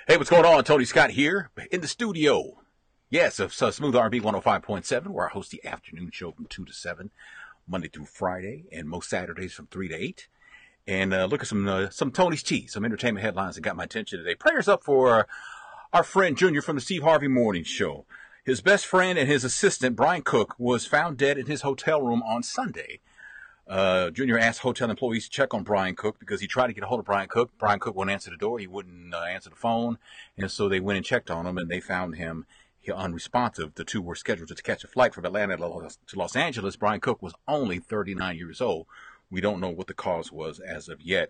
Hey, what's going on? Tony Scott here in the studio. Yes, it's Smooth R&B 105.7, where I host the afternoon show from 2 to 7, Monday through Friday, and most Saturdays from 3 to 8. And look at some Tony's Tea, some entertainment headlines that got my attention today. Prayers up for our friend Junior from the Steve Harvey Morning Show. His best friend and his assistant, Brian Cook, was found dead in his hotel room on Sunday. Junior asked hotel employees to check on Brian Cook because he tried to get a hold of Brian Cook. Brian Cook wouldn't answer the door. He wouldn't answer the phone. And so they went and checked on him, and they found him unresponsive. The two were scheduled to catch a flight from Atlanta to Los Angeles. Brian Cook was only 39 years old. We don't know what the cause was as of yet.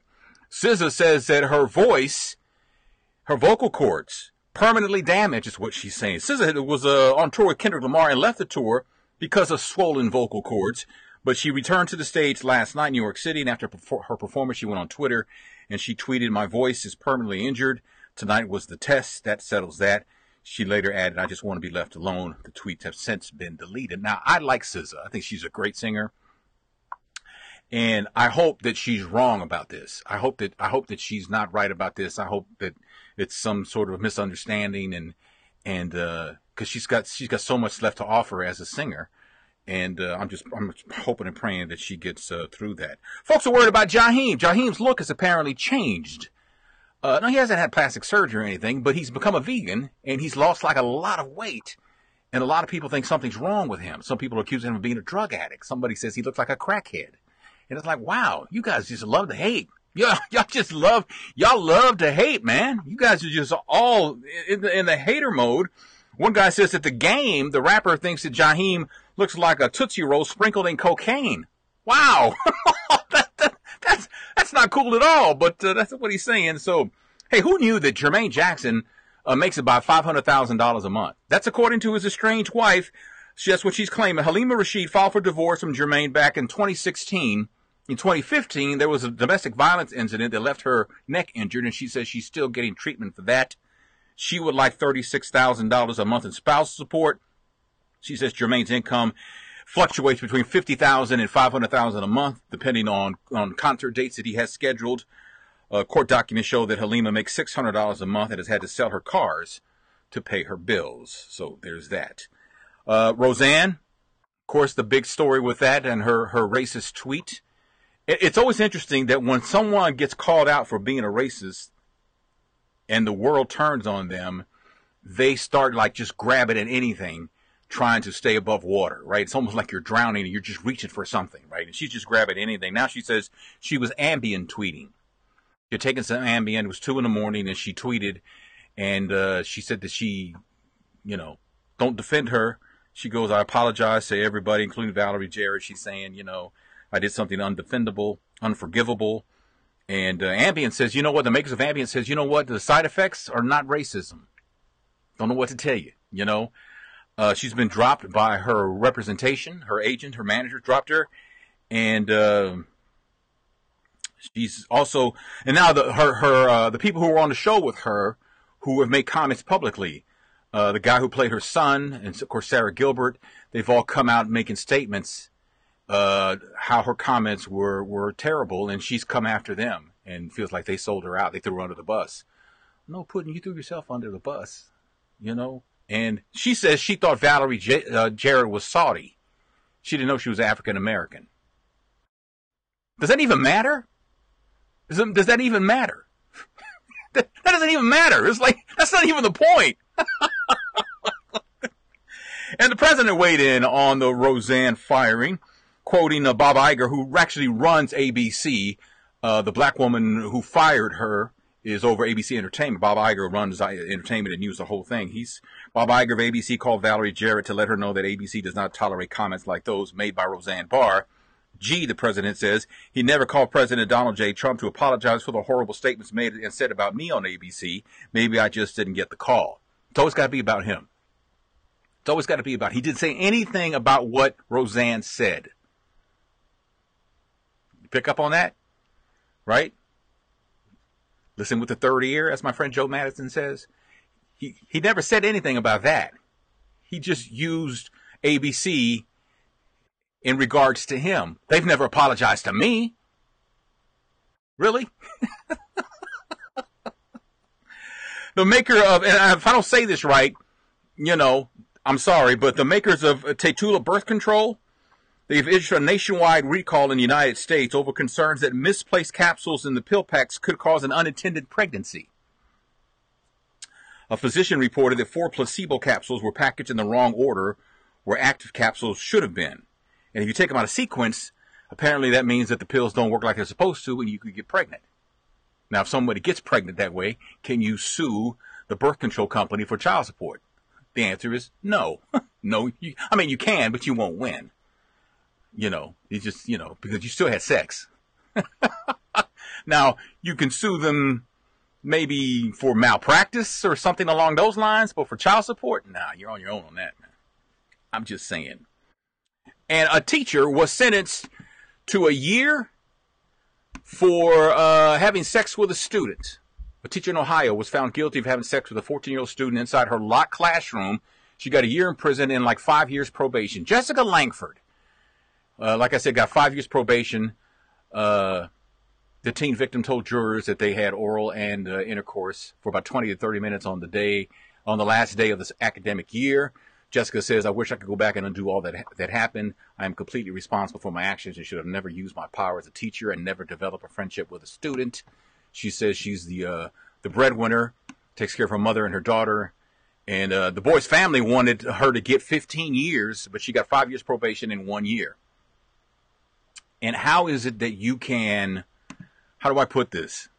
SZA says that her voice, her vocal cords, permanently damaged is what she's saying. SZA was on tour with Kendrick Lamar and left the tour because of swollen vocal cords. But she returned to the stage last night in New York City, and after her performance, she went on Twitter, and she tweeted, "My voice is permanently injured. Tonight was the test. That settles that." She later added, "I just want to be left alone." The tweets have since been deleted. Now, I like SZA. I think she's a great singer, and I hope that she's wrong about this. I hope that she's not right about this. I hope that it's some sort of misunderstanding, and because she's got so much left to offer as a singer. And I'm hoping and praying that she gets through that. Folks are worried about Jaheim. Jaheim's look has apparently changed. Now, he hasn't had plastic surgery or anything, but he's become a vegan, and he's lost like a lot of weight. And a lot of people think something's wrong with him. Some people accuse him of being a drug addict. Somebody says he looks like a crackhead. And it's like, wow, you guys just love to hate. Y'all love to hate, man. You guys are just all in the hater mode. One guy says that the rapper thinks that Jaheim looks like a Tootsie Roll sprinkled in cocaine. Wow. That's not cool at all, but that's what he's saying. So, hey, who knew that Jermaine Jackson makes about $500,000 a month? That's according to his estranged wife. That's what she's claiming. Halima Rashid filed for divorce from Jermaine back in 2016. In 2015, there was a domestic violence incident that left her neck injured, and she says she's still getting treatment for that. She would like $36,000 a month in spousal support. She says Jermaine's income fluctuates between $50,000 and $500,000 a month, depending on concert dates that he has scheduled. Court documents show that Halima makes $600 a month and has had to sell her cars to pay her bills. So there's that. Roseanne, of course, the big story with that and her racist tweet. It's always interesting that when someone gets called out for being a racist, and the world turns on them, they start like just grabbing at anything, trying to stay above water, right? It's almost like you're drowning and you're just reaching for something, right? And she's just grabbing anything. Now she says she was Ambien tweeting. You're taking some Ambien. It was 2 a.m. and she tweeted, and she said that she, don't defend her. She goes, "I apologize to everybody, including Valerie Jarrett." She's saying, I did something undefendable, unforgivable. And Ambien says, you know what? The makers of Ambien says, you know what? The side effects are not racism. Don't know what to tell you, She's been dropped by her representation, her agent, her manager dropped her. And she's also, and now the people who were on the show with her, who have made comments publicly, the guy who played her son, and of course Sarah Gilbert, they've all come out making statements how her comments were terrible, and she's come after them and feels like they sold her out. They threw her under the bus. No, you threw yourself under the bus, And she says she thought Valerie Jarrett was Saudi. She didn't know she was African American. Does that even matter? Does that even matter? That doesn't even matter. It's like, that's not even the point. And the president weighed in on the Roseanne firing, quoting Bob Iger, who actually runs ABC. The black woman who fired her is over ABC Entertainment. Bob Iger runs Entertainment and News, the whole thing. Bob Iger of ABC called Valerie Jarrett to let her know that ABC does not tolerate comments like those made by Roseanne Barr. The president says, he never called President Donald J. Trump to apologize for the horrible statements made and said about me on ABC. Maybe I just didn't get the call. It's always got to be about him. It's always got to be about, he didn't say anything about what Roseanne said. Pick up on that, right? Listen with the third ear, as my friend Joe Madison says. He never said anything about that. He just used ABC in regards to him. They've never apologized to me. Really? The maker of, and if I don't say this right, you know, I'm sorry, but the makers of Tatula birth control, they've issued a nationwide recall in the United States over concerns that misplaced capsules in the pill packs could cause an unintended pregnancy. A physician reported that 4 placebo capsules were packaged in the wrong order where active capsules should have been. And if you take them out of sequence, apparently that means that the pills don't work like they're supposed to and you could get pregnant. Now, if somebody gets pregnant that way, can you sue the birth control company for child support? The answer is no. No, I mean, you can, but you won't win. You know, you just, you know, because you still had sex. Now, you can sue them maybe for malpractice or something along those lines, but for child support, nah, you're on your own on that, man. I'm just saying. And a teacher was sentenced to a year for having sex with a student. A teacher in Ohio was found guilty of having sex with a 14-year-old student inside her locked classroom. She got a year in prison and like 5 years probation. Jessica Langford, like I said, got 5 years probation. The teen victim told jurors that they had oral and intercourse for about 20 to 30 minutes on the last day of this academic year. Jessica says, I wish I could go back and undo all that happened. I am completely responsible for my actions and should have never used my power as a teacher and never developed a friendship with a student. She says she's the breadwinner, takes care of her mother and her daughter. And the boy's family wanted her to get 15 years, but she got 5 years probation in 1 year. And how is it that you can, how do I put this?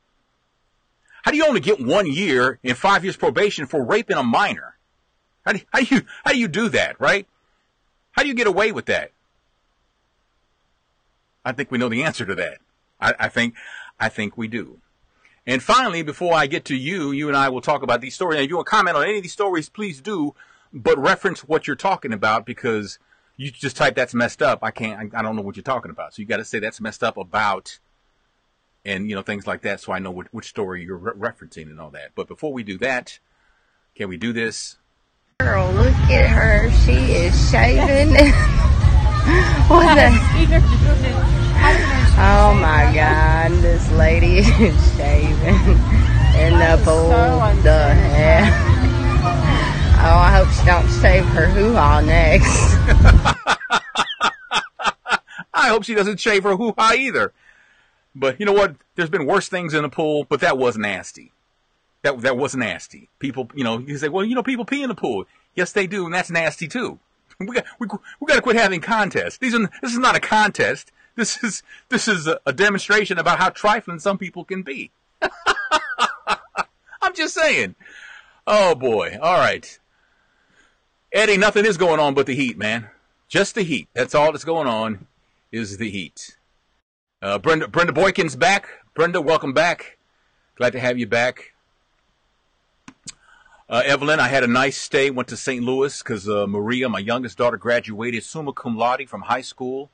How do you only get 1 year and 5 years probation for raping a minor? How do you do that, right? How do you get away with that? I think we know the answer to that. I think we do. And finally, before I get to you and I will talk about these stories. And if you want to comment on any of these stories, please do, but reference what you're talking about, because you just type that's messed up. I don't know what you're talking about. So you got to say that's messed up about, and you know, things like that, so I know which story you're referencing and all that. But before we do that, can we do this? Girl, look at her. She is shaving. What the? Oh my God, this lady is shaving in the pool. The hell? Oh, I hope she don't shave her hoo-ha next. I hope she doesn't shave her hoo-ha either. But you know what? There's been worse things in the pool, but that was nasty. That was nasty. People, you know, you say, well, you know, people pee in the pool. Yes, they do, and that's nasty too. We got to quit having contests. This is not a contest. This is a demonstration about how trifling some people can be. I'm just saying. Oh boy. All right. Eddie, nothing is going on but the heat, man. Just the heat. That's all that's going on is the heat. Brenda Boykin's back. Brenda, welcome back. Glad to have you back. Evelyn, I had a nice stay, went to St. Louis because Maria, my youngest daughter, graduated summa cum laude from high school.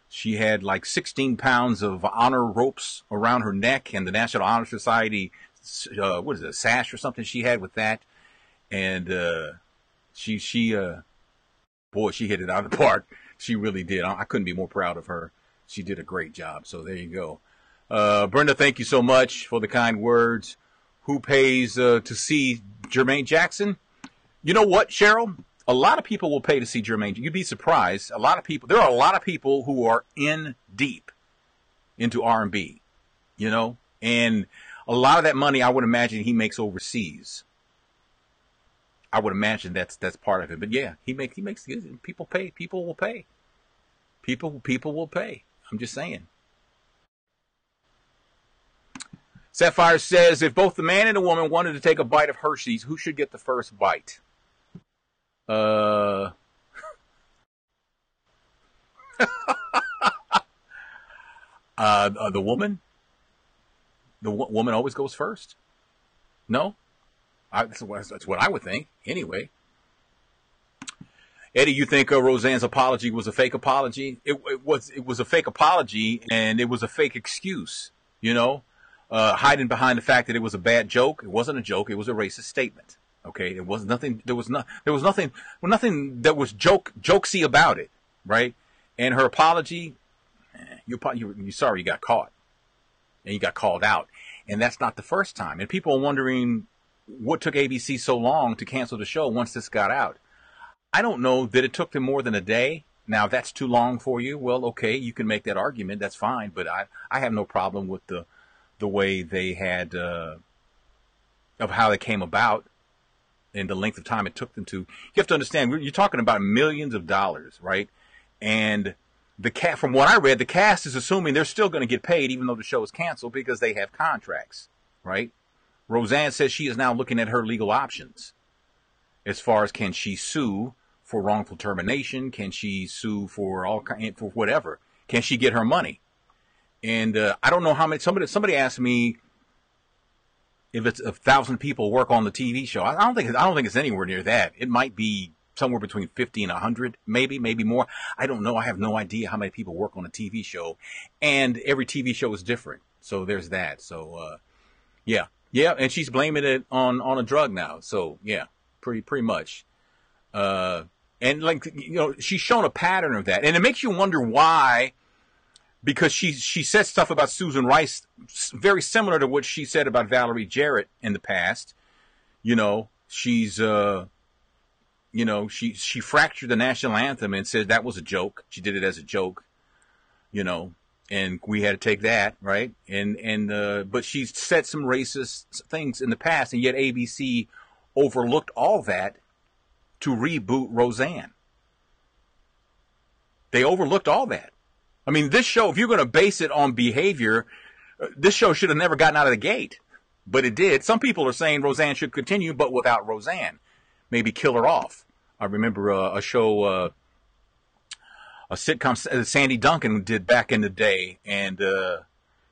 She had like 16 pounds of honor ropes around her neck and the National Honor Society, what is it, a sash or something she had with that. And boy, she hit it out of the park. She really did. I couldn't be more proud of her. She did a great job. So there you go. Brenda, thank you so much for the kind words. Who pays to see Jermaine Jackson? You know what, Cheryl? A lot of people will pay to see Jermaine. You'd be surprised. There are a lot of people who are in deep into R&B, you know, and a lot of that money I would imagine he makes overseas. I would imagine that's part of it. But yeah, he makes people pay. People will pay. People will pay. I'm just saying. Sapphire says, if both the man and the woman wanted to take a bite of Hershey's, who should get the first bite? The woman? The woman always goes first? No? That's what I would think. Anyway. Eddie, you think Roseanne's apology was a fake apology? It was a fake apology, and it was a fake excuse, you know? Hiding behind the fact that it was a bad joke. It wasn't a joke. It was a racist statement. Okay. It was nothing. There was nothing that was jokesy about it. Right. And her apology, you're sorry you got caught and you got called out. And that's not the first time. And people are wondering, what took ABC so long to cancel the show once this got out. I don't know that it took them more than a day. Now, if that's too long for you, well, okay, you can make that argument. That's fine. But I have no problem with the way they had, of how they came about and the length of time it took them to. You have to understand, you're talking about millions of dollars, right? And from what I read, the cast is assuming they're still going to get paid even though the show is canceled because they have contracts, right? Roseanne says she is now looking at her legal options as far as, can she sue for wrongful termination? Can she sue for for whatever? Can she get her money? And I don't know how many. Somebody asked me if it's 1,000 people work on the TV show. I don't think it's anywhere near that. It might be somewhere between 50 and 100, maybe more. I don't know. I have no idea how many people work on a TV show, and every TV show is different. So there's that. So yeah, and she's blaming it on a drug now. So yeah, pretty much. And like, she's shown a pattern of that, and it makes you wonder why. Because she said stuff about Susan Rice very similar to what she said about Valerie Jarrett in the past. She's she fractured the national anthem and said that was a joke. She did it as a joke, and we had to take that, right? But she's said some racist things in the past, and yet ABC overlooked all that to reboot Roseanne. They overlooked all that. I mean, this show, if you're going to base it on behavior, this show should have never gotten out of the gate. But it did. Some people are saying Roseanne should continue, but without Roseanne. Maybe kill her off. I remember a show, a sitcom Sandy Duncan did back in the day, and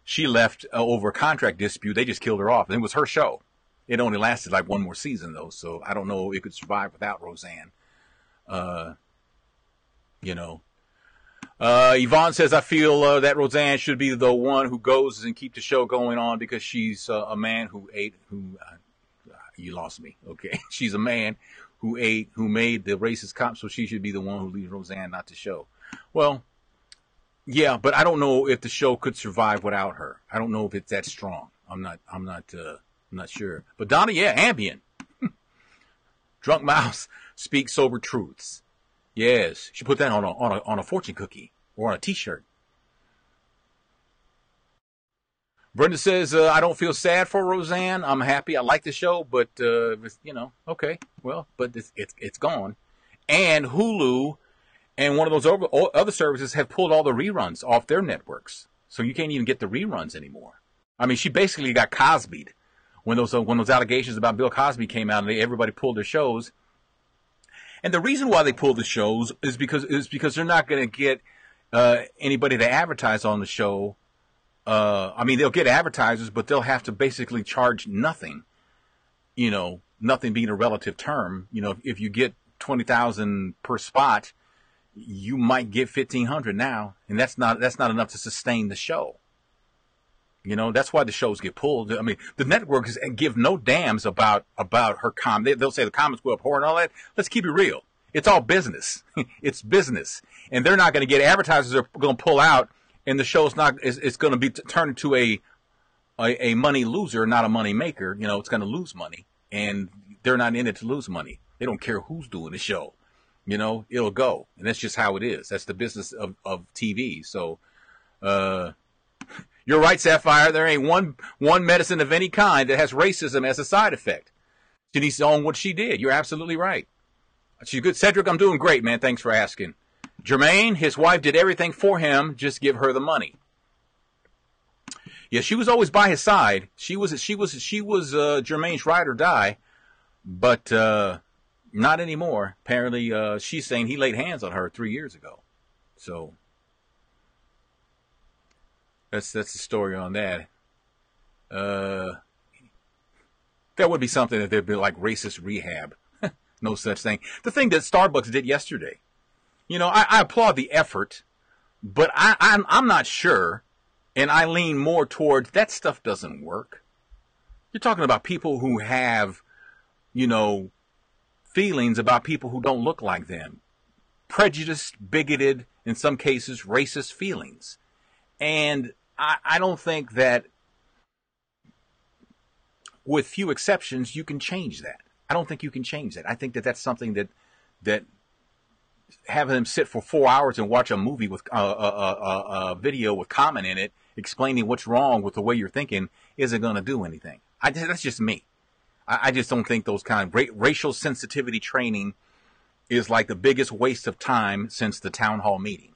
she left over a contract dispute. They just killed her off. And it was her show. It only lasted like one more season, though, so I don't know if it could survive without Roseanne. Yvonne says, I feel that Roseanne should be the one who goes and keep the show going on because she's a man who you lost me. Okay. She's a man who made the racist cop, so she should be the one who leaves Roseanne, not the show. Well, yeah, but I don't know if the show could survive without her. I don't know if it's that strong. I'm not sure. But Donna, yeah, Ambien. Drunk Mouse speaks sober truths. Yes, she put that on a fortune cookie or on a T-shirt. Brenda says, I don't feel sad for Roseanne. I'm happy. I like the show, but okay, well, but it's gone. And Hulu and one of those other services have pulled all the reruns off their networks, so you can't even get the reruns anymore. I mean, she basically got Cosby'd when those allegations about Bill Cosby came out, and everybody pulled their shows. And the reason why they pull the shows is because they're not going to get anybody to advertise on the show. I mean, they'll get advertisers, but they'll have to basically charge nothing. Nothing being a relative term. If you get 20,000 per spot, you might get 1,500 now, and that's not enough to sustain the show. That's why the shows get pulled. I mean, the networks give no damns about her comment. They'll say the comments go up, whore and all that. Let's keep it real. It's all business. It's business. And they're not going to get advertisers are going to pull out, and the show's it's going to be turned into a money loser, not a money maker. It's going to lose money, and they're not in it to lose money. They don't care who's doing the show. It'll go. And that's just how it is. That's the business of TV. So, you're right, Sapphire. There ain't one medicine of any kind that has racism as a side effect. She needs to own what she did. You're absolutely right. She's good. Cedric, I'm doing great, man. Thanks for asking. Jermaine, his wife did everything for him. Just give her the money. Yeah, she was always by his side. She was Jermaine's ride or die, but not anymore. Apparently, she's saying he laid hands on her 3 years ago. So that's the story on that. That would be something that there'd be like racist rehab. No such thing. The thing that Starbucks did yesterday, I applaud the effort, but I'm not sure, and I lean more towards that stuff doesn't work. You're talking about people who have, feelings about people who don't look like them. Prejudiced, bigoted, in some cases, racist feelings. And I don't think that with few exceptions, you can change that. I don't think you can change that. I think that that's something that having them sit for 4 hours and watch a movie with a video with comment in it explaining what's wrong with the way you're thinking isn't going to do anything. That's just me. I just don't think those kind of racial sensitivity training is like the biggest waste of time since the town hall meeting.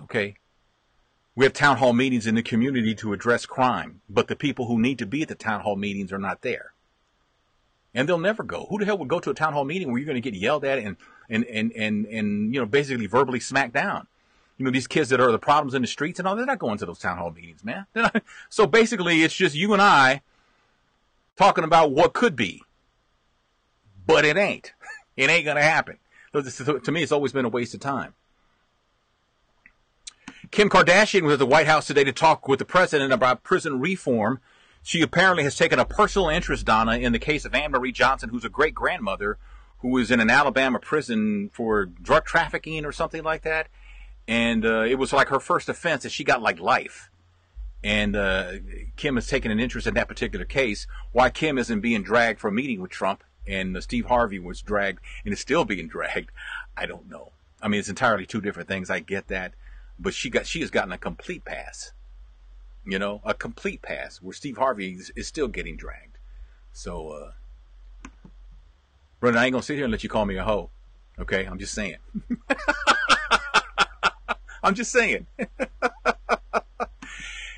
Okay? We have town hall meetings in the community to address crime, but the people who need to be at the town hall meetings are not there. And they'll never go. Who the hell would go to a town hall meeting where you're going to get yelled at and you know, basically verbally smacked down? You know, these kids that are the problems in the streets and all, they're not going to those town hall meetings, man. So basically, it's just you and I talking about what could be. But it ain't. It ain't going to happen. To me, it's always been a waste of time. Kim Kardashian was at the White House today to talk with the president about prison reform. She apparently has taken a personal interest, Donna, in the case of Anne Marie Johnson, who's a great-grandmother, who was in an Alabama prison for drug trafficking or something like that. And it was like her first offense, and she got like life. And Kim has taken an interest in that particular case. Why Kim isn't being dragged for a meeting with Trump, and Steve Harvey was dragged and is still being dragged, I don't know. I mean, it's entirely two different things. I get that. But she has gotten a complete pass. You know, a complete pass, where Steve Harvey is still getting dragged. So, Brenda, I ain't going to sit here and let you call me a hoe. Okay? I'm just saying. I'm just saying.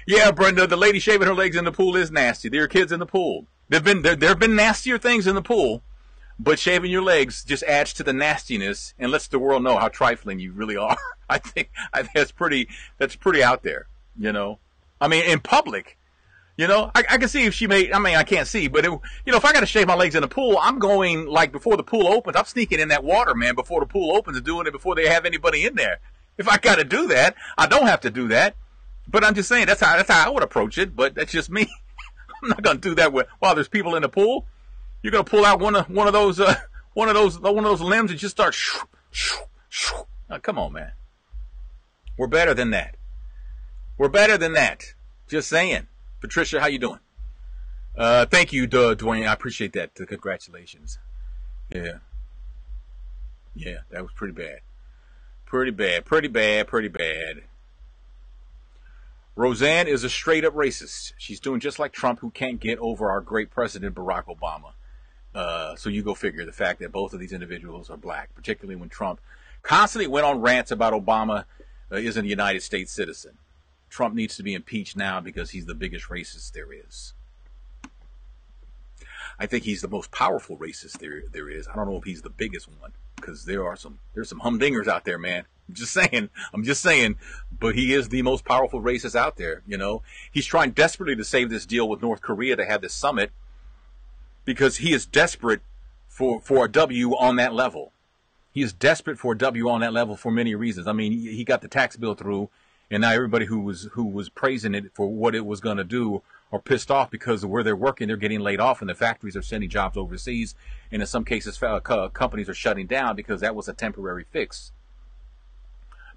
Yeah, Brenda, the lady shaving her legs in the pool is nasty. There are kids in the pool. There have been nastier things in the pool, but shaving your legs just adds to the nastiness and lets the world know how trifling you really are. I think that's pretty out there, you know. I mean, in public, you know, I can see if she made, I mean, I can't see, but, you know, if I got to shave my legs in the pool, I'm going, like, before the pool opens, I'm sneaking in that water, man, before the pool opens and doing it before they have anybody in there. If I got to do that, I don't have to do that. But I'm just saying, that's how I would approach it, but that's just me. I'm not going to do that while there's people in the pool. You're going to pull out one of those limbs and just start oh, come on, man. We're better than that. We're better than that. Just saying. Patricia, how you doing? Thank you, Dwayne. I appreciate that. Congratulations. Yeah. Yeah, that was pretty bad. Pretty bad. Roseanne is a straight-up racist. She's doing just like Trump, who can't get over our great president, Barack Obama. So you go figure, the fact that both of these individuals are black, particularly when Trump constantly went on rants about Obama isn't a United States citizen. Trump needs to be impeached now because he's the biggest racist there is. I think he's the most powerful racist there is. I don't know if he's the biggest one, because there's some humdingers out there, man. I'm just saying, but he is the most powerful racist out there, you know. He's trying desperately to save this deal with North Korea to have this summit because he is desperate for a W on that level. He is desperate for a W on that level for many reasons. I mean, he got the tax bill through, and now everybody who was praising it for what it was going to do are pissed off because of where they're working. They're getting laid off, and the factories are sending jobs overseas, and in some cases, companies are shutting down because that was a temporary fix.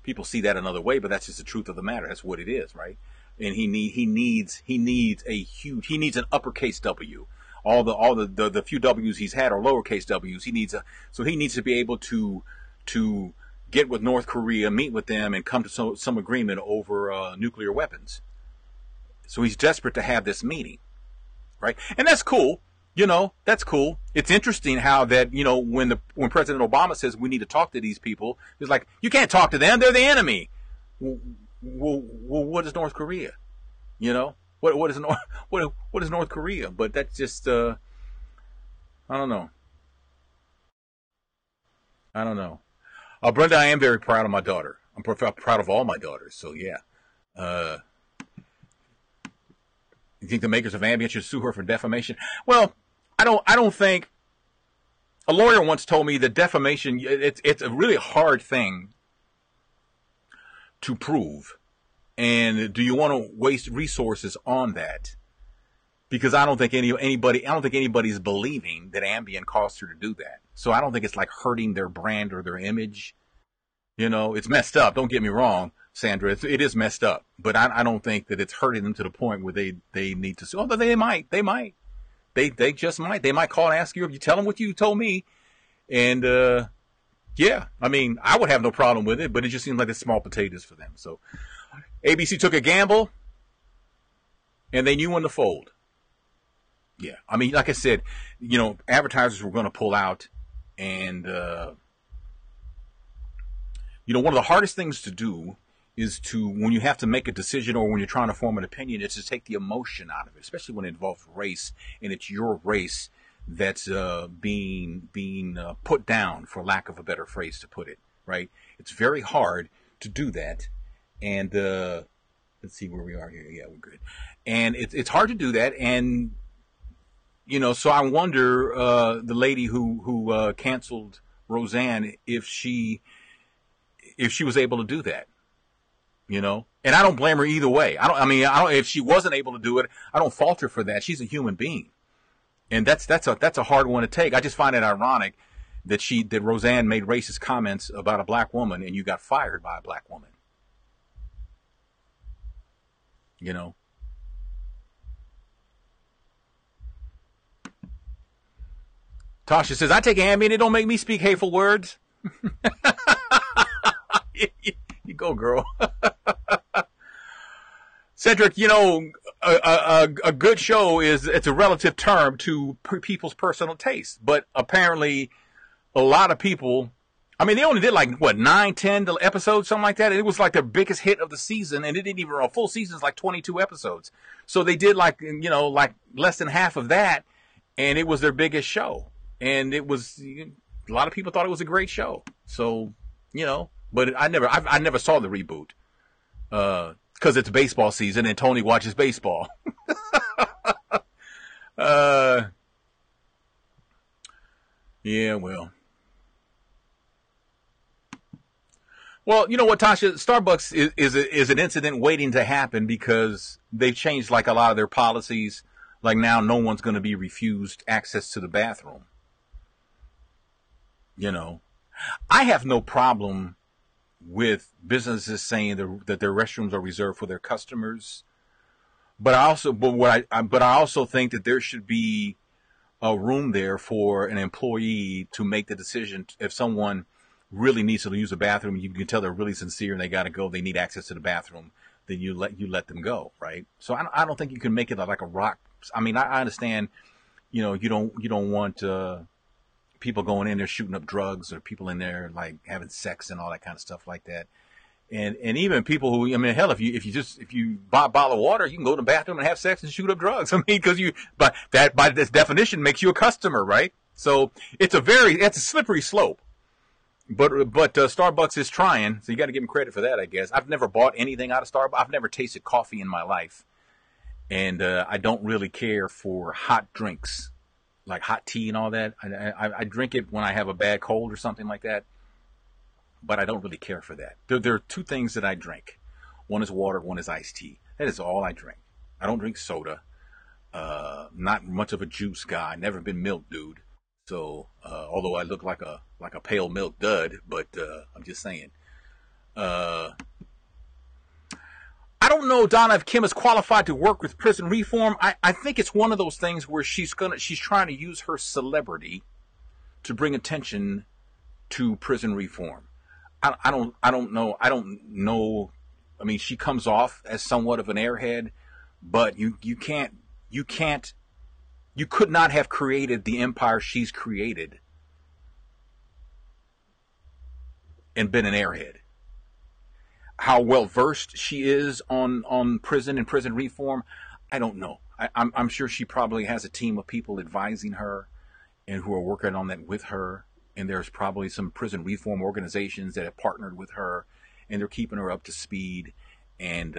People see that another way, but that's just the truth of the matter. That's what it is, right? And he needs an uppercase W. All the few W's he's had are lowercase W's. He needs to be able to get with North Korea, meet with them, and come to some agreement over nuclear weapons. So he's desperate to have this meeting, right? And that's cool. You know, that's cool. It's interesting how that, you know, when President Obama says we need to talk to these people, it's like, you can't talk to them. They're the enemy. Well, what is North Korea? You know, what is North Korea? But that's just, I don't know. Brenda, I am very proud of my daughter. I'm proud of all my daughters. So yeah. You think the makers of Ambien should sue her for defamation? Well, I don't think. A lawyer once told me that defamation, it's a really hard thing to prove. And do you want to waste resources on that? Because I don't think anybody's believing that Ambien caused her to do that. So I don't think it's like hurting their brand or their image. You know, it's messed up. Don't get me wrong. Sandra. It is messed up, but I don't think that it's hurting them to the point where they need to sue. Although they might. They just might. They might call and ask you if you tell them what you told me. And, yeah, I mean, I would have no problem with it, but it just seems like it's small potatoes for them. So ABC took a gamble, and they knew when to fold. Yeah, I mean, like I said, you know, advertisers were going to pull out, and, you know, one of the hardest things to do is to, when you have to make a decision or when you're trying to form an opinion, is to take the emotion out of it, especially when it involves race, and it's your race that's being put down, for lack of a better phrase to put it, right? It's very hard to do that, and let's see where we are here. Yeah, we're good. And it's hard to do that, and you know, so I wonder the lady who canceled Roseanne, if she was able to do that, you know. And I don't blame her either way. If she wasn't able to do it, I don't fault her for that. She's a human being. And that's a hard one to take. I just find it ironic that Roseanne made racist comments about a black woman, and you got fired by a black woman. You know. Tasha says, I take Ambien, it don't make me speak hateful words. You go, girl. Cedric, you know, a good show it's a relative term to people's personal taste. But apparently a lot of people, I mean, they only did like, 9, 10 episodes, something like that. And it was like their biggest hit of the season. And it didn't even run a full season. It's like 22 episodes. So they did like, you know, like less than half of that. And it was their biggest show. And it was, a lot of people thought it was a great show. So, you know, but I never saw the reboot. Because it's baseball season and Tony watches baseball. Yeah, well. Well, you know what, Tasha? Starbucks is an incident waiting to happen because they've changed like a lot of their policies. Like now, no one's going to be refused access to the bathroom. You know, I have no problem with businesses saying that their restrooms are reserved for their customers, but I also think that there should be a room there for an employee to make the decision. If someone really needs to use a bathroom, you can tell they're really sincere and they got to go, they need access to the bathroom, then you let them go, right? So I don't think you can make it like a rock. I mean, I understand, you know, you don't want people going in there shooting up drugs, or people in there like having sex and all that kind of stuff like that. And even people who, I mean, hell, if you buy a bottle of water, you can go to the bathroom and have sex and shoot up drugs. I mean, because but that by this definition makes you a customer, right? So it's a slippery slope. But Starbucks is trying, so you got to give them credit for that, I guess. I've never bought anything out of Starbucks. I've never tasted coffee in my life, and I don't really care for hot drinks, like hot tea and all that. I drink it when I have a bad cold or something like that, but I don't really care for that. There are two things that I drink. One is water, one is iced tea. That is all I drink. I don't drink soda. Not much of a juice guy. Never been milk dude. So, although I look like a pale milk dud, but I'm just saying. I don't know, Donna, if Kim is qualified to work with prison reform. I think it's one of those things where she's trying to use her celebrity to bring attention to prison reform. I don't know. I mean, she comes off as somewhat of an airhead, but you could not have created the empire she's created and been an airhead. How well versed she is on prison and prison reform, I don't know. I'm sure she probably has a team of people advising her and who are working on that with her. And there's probably some prison reform organizations that have partnered with her, and they're keeping her up to speed. And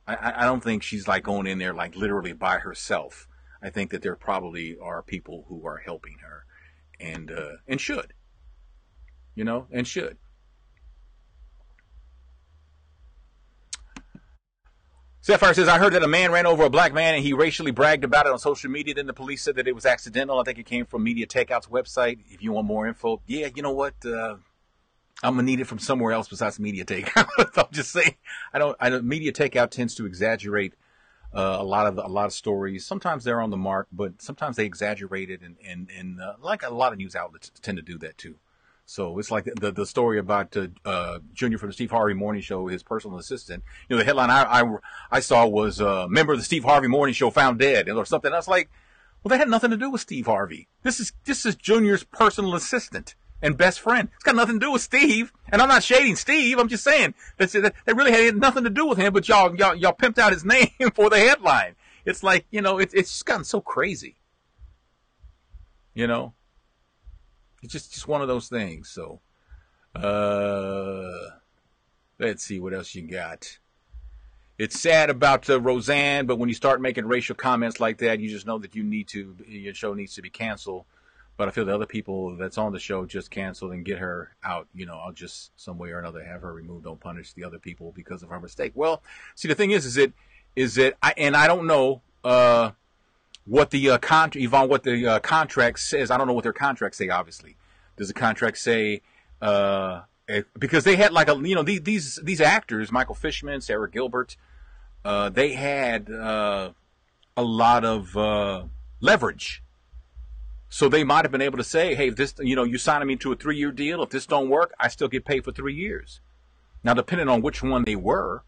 I don't think she's like going in there like literally by herself. I think that there probably are people who are helping her, and should, you know, and should. Sapphire says, I heard that a man ran over a black man and he racially bragged about it on social media. Then the police said that it was accidental. I think it came from Media Takeout's website. If you want more info, yeah, you know what? I'm gonna need it from somewhere else besides media takeout. I'm just saying, media takeout tends to exaggerate a lot of stories. Sometimes they're on the mark, but sometimes they exaggerate it, and like a lot of news outlets tend to do that too. So it's like the story about Junior from the Steve Harvey Morning Show, his personal assistant. You know, the headline I saw was member of the Steve Harvey Morning Show found dead, or something. I was like, well, that had nothing to do with Steve Harvey. This is Junior's personal assistant and best friend. It's got nothing to do with Steve. And I'm not shading Steve. I'm just saying that really had nothing to do with him, but y'all pimped out his name for the headline. It's like, you know, it's just gotten so crazy. You know, it's just one of those things. So, let's see what else you got. It's sad about Roseanne, but when you start making racial comments like that, you just know that your show needs to be canceled. But I feel the other people that's on the show just canceled and get her out. You know, I'll just some way or another have her removed. Don't punish the other people because of her mistake. Well, see, the thing is I don't know what the contract says. I don't know what their contract say. Obviously, does the contract say because they had these actors, Michael Fishman, Sarah Gilbert, they had a lot of leverage. So they might have been able to say, hey, if this, you signing me to a 3-year deal. If this don't work, I still get paid for 3 years. Now, depending on which one they were,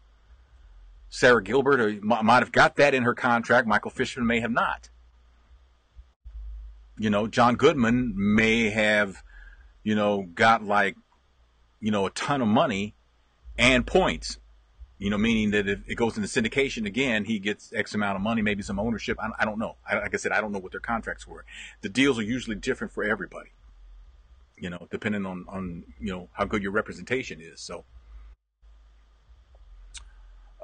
Sarah Gilbert might have got that in her contract. Michael Fishman may have not. John Goodman may have, got a ton of money and points. Meaning that if it goes into syndication again, he gets X amount of money, maybe some ownership. I don't know. Like I said, I don't know what their contracts were. The deals are usually different for everybody, depending on how good your representation is. So,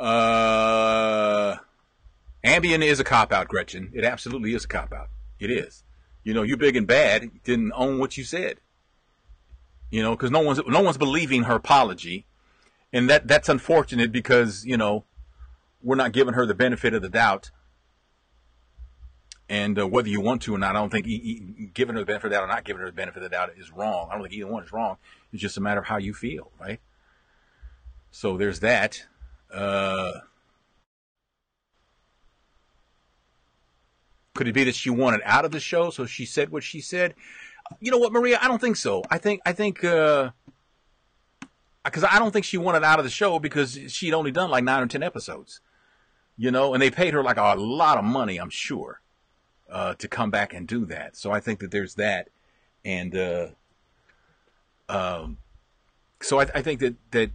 Ambien is a cop-out, Gretchen. It absolutely is a cop-out. It is. You big and bad didn't own what you said. Because no one's believing her apology. And that's unfortunate because, we're not giving her the benefit of the doubt. And whether you want to or not, I don't think giving her the benefit of the doubt or not giving her the benefit of the doubt is wrong. I don't think either one is wrong. It's just a matter of how you feel, right? So there's that. Could it be that she wanted out of the show, so she said what she said? You know what, Maria? I don't think so. I think because I don't think she wanted out of the show because she'd only done like 9 or 10 episodes, and they paid her like a lot of money, I'm sure, to come back and do that. So I think that there's that. And, so I think that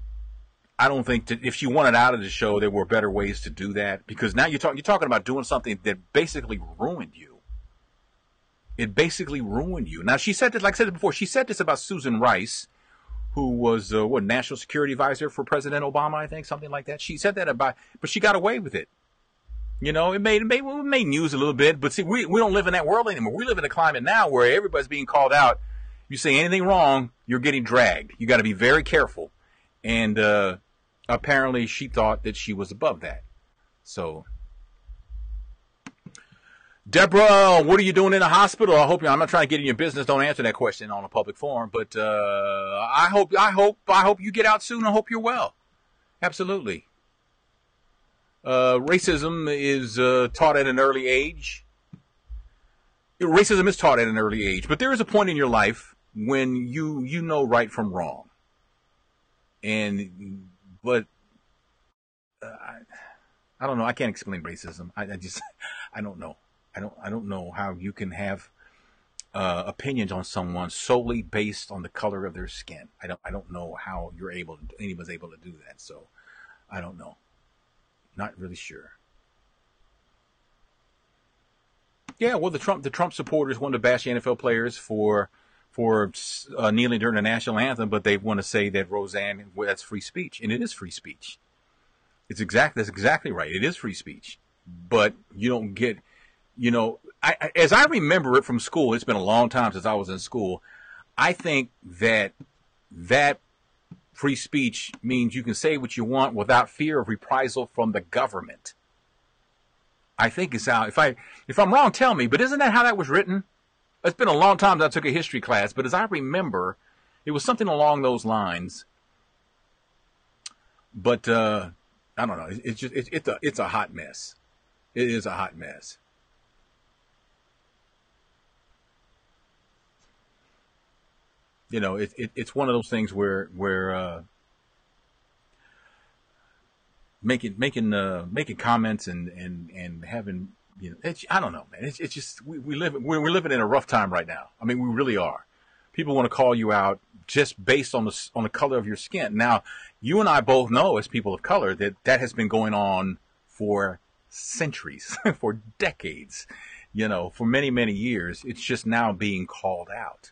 I don't think that if she wanted out of the show, there were better ways to do that, because now you're talking about doing something that basically ruined you. It basically ruined you. Now she said this, like I said before, she said this about Susan Rice, who was, National Security Advisor for President Obama, I think, something like that. She said that but she got away with it. It made news a little bit, but see, we don't live in that world anymore. We live in a climate now where everybody's being called out. You say anything wrong, you're getting dragged. You got to be very careful. And, apparently she thought that she was above that. So, Deborah, what are you doing in the hospital? I'm not trying to get in your business. Don't answer that question on a public forum. But I hope you get out soon. I hope you're well. Absolutely. Racism is taught at an early age. Racism is taught at an early age, but there is a point in your life when you know right from wrong. But I don't know. I can't explain racism. I don't know. I don't know how you can have opinions on someone solely based on the color of their skin. I don't know how anyone's able to do that. So I don't know. Not really sure. Yeah, well, the Trump supporters want to bash NFL players for kneeling during the national anthem, but they want to say that Roseanne, that's free speech, and it is free speech. That's exactly right. It is free speech, but you don't get. As I remember it from school, it's been a long time since I was in school. I think that free speech means you can say what you want without fear of reprisal from the government. I think it's how, if I'm wrong, tell me, but isn't that how that was written? It's been a long time since I took a history class, but as I remember, It was something along those lines. But I don't know. It's a hot mess. It is a hot mess. You know, it's one of those things where making comments and having, you know, I don't know, man. It's just we're living in a rough time right now. I mean, we really are. People want to call you out just based on the color of your skin. Now, you and I both know as people of color that has been going on for centuries, for decades, you know, for many, many years. It's just now being called out.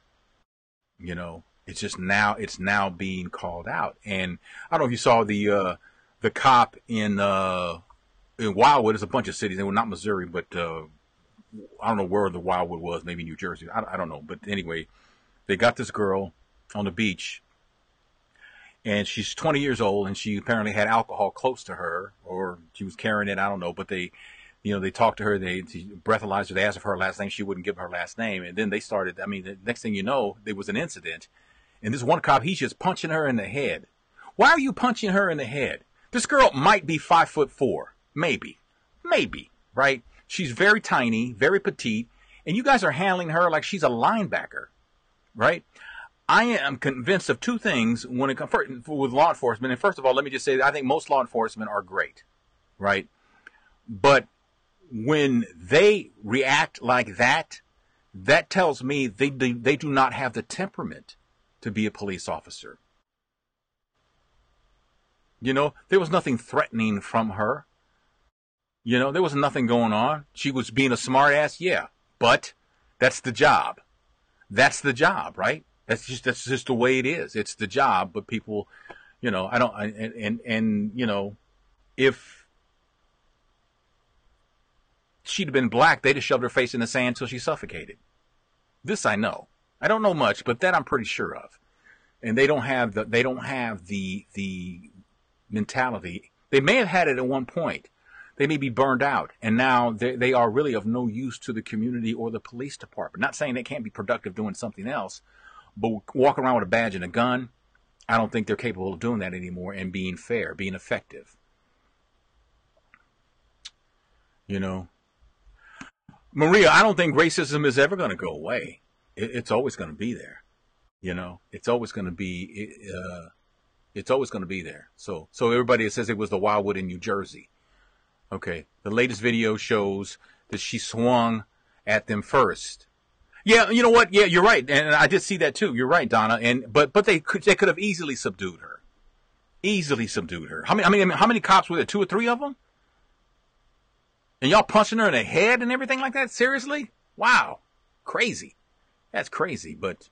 You know, it's now being called out. And I don't know if you saw the cop in Wildwood. It's a bunch of cities. They were not Missouri, but I don't know where the Wildwood was. Maybe New Jersey. I don't know. But anyway, they got this girl on the beach, and she's 20 years old, and she apparently had alcohol close to her, or she was carrying it. I don't know. But they talked to her. They breathalyzed her. They asked for her last name. She wouldn't give her last name. And then they started, I mean, the next thing you know, there was an incident. And this one cop, he's just punching her in the head. Why are you punching her in the head? This girl might be 5'4", maybe, right? She's very tiny, very petite, and you guys are handling her like she's a linebacker, right? I am convinced of two things when it comes with law enforcement. And first of all, let me just say that I think most law enforcement are great, right? But when they react like that, that tells me they do not have the temperament to be a police officer. You know, there was nothing threatening from her. You know, there was nothing going on. She was being a smart ass, yeah. But that's the job. That's the job, right? That's just the way it is. It's the job. But people, you know, you know, if she'd have been black, they'd have shoved her face in the sand till she suffocated. This I know. I don't know much, but that I'm pretty sure of. And they don't have the mentality. They may have had it at one point. They may be burned out, and now they are really of no use to the community or the police department. Not saying they can't be productive doing something else, but walking around with a badge and a gun, I don't think they're capable of doing that anymore and being fair, being effective. You know, Maria, I don't think racism is ever going to go away. It's always going to be there. You know, it's always going to be. It's always going to be there. So everybody says it was the Wildwood in New Jersey. Okay, the latest video shows that she swung at them first. Yeah, you know what? Yeah, you're right, and I did see that too. You're right, Donna. But they could have easily subdued her. Easily subdued her. How many cops were there? 2 or 3 of them? And y'all punching her in the head and everything like that? Seriously? Wow, crazy. That's crazy. But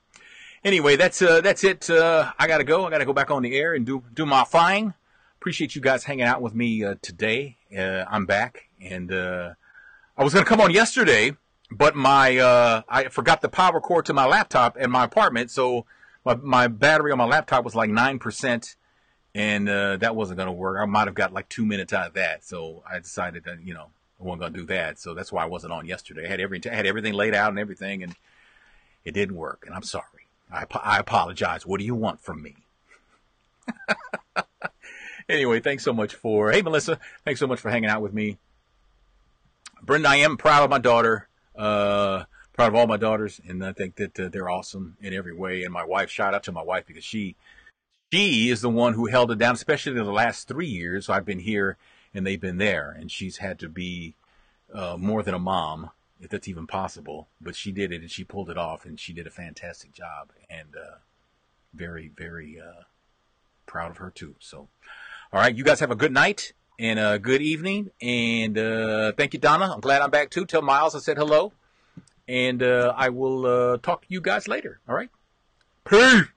anyway, that's it. I gotta go. I gotta go back on the air and do my thing. Appreciate you guys hanging out with me today. I'm back, and I was gonna come on yesterday, but I forgot the power cord to my laptop in my apartment, so my battery on my laptop was like 9%, and that wasn't gonna work. I might have got like 2 minutes out of that, so I decided that I wasn't gonna do that. So that's why I wasn't on yesterday. I had everything laid out and everything, and it didn't work, and I'm sorry. I apologize. What do you want from me? Anyway, thanks so much hey, Melissa, thanks so much for hanging out with me. Brenda, I am proud of my daughter, proud of all my daughters, and I think that they're awesome in every way. And my wife, shout out to my wife, because she is the one who held it down, especially in the last 3 years. So I've been here and they've been there, and she's had to be more than a mom, if that's even possible. But she did it, and she pulled it off, and she did a fantastic job, and very, very proud of her too. So, all right, you guys have a good night and a good evening, and thank you, Donna. I'm glad I'm back too. Tell Miles I said hello, and I will talk to you guys later. All right, peace.